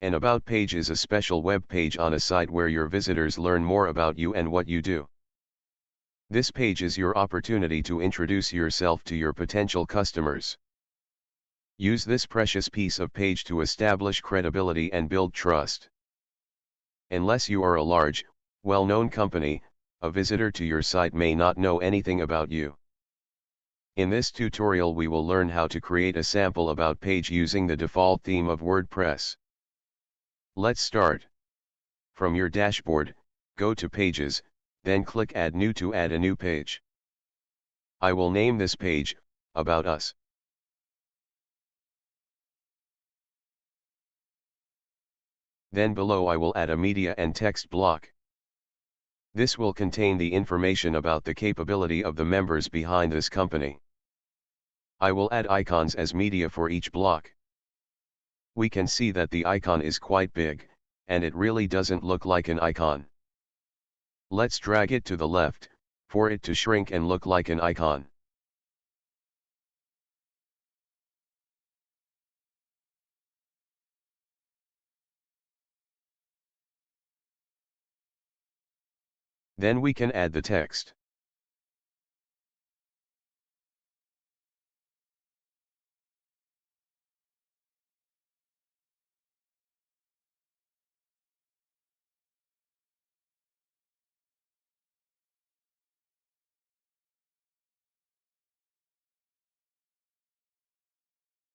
An About page is a special web page on a site where your visitors learn more about you and what you do. This page is your opportunity to introduce yourself to your potential customers. Use this precious piece of page to establish credibility and build trust. Unless you are a large, well-known company, a visitor to your site may not know anything about you. In this tutorial we will learn how to create a sample About page using the default theme of WordPress. Let's start. From your dashboard, go to Pages, then click Add New to add a new page. I will name this page, About Us. Then below I will add a media and text block. This will contain the information about the capability of the members behind this company. I will add icons as media for each block. We can see that the icon is quite big, and it really doesn't look like an icon. Let's drag it to the left, for it to shrink and look like an icon. Then we can add the text.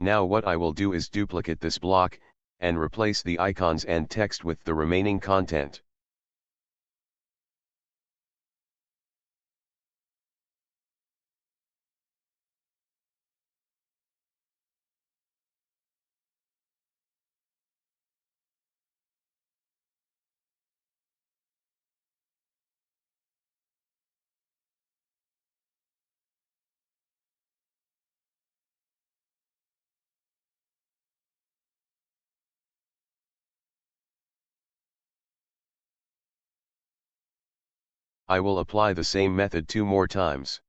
Now what I will do is duplicate this block, and replace the icons and text with the remaining content. I will apply the same method 2 more times.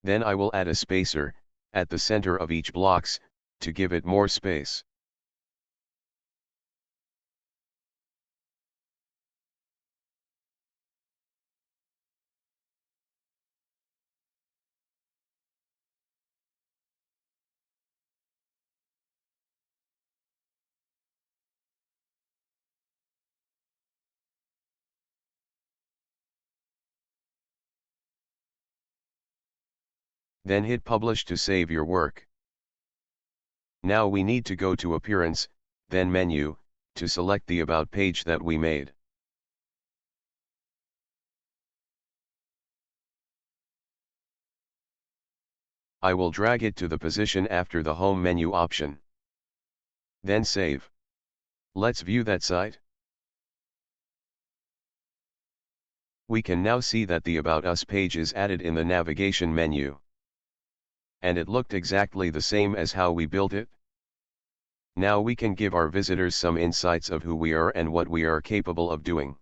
Then I will add a spacer, at the center of each blocks, to give it more space. Then hit Publish to save your work. Now we need to go to Appearance, then Menu, to select the About page that we made. I will drag it to the position after the Home menu option. Then save. Let's view that site. We can now see that the About Us page is added in the navigation menu. And it looked exactly the same as how we built it. Now we can give our visitors some insights of who we are and what we are capable of doing.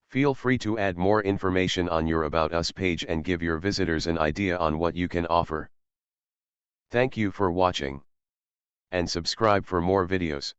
Feel free to add more information on your About Us page and give your visitors an idea on what you can offer. Thank you for watching. And subscribe for more videos.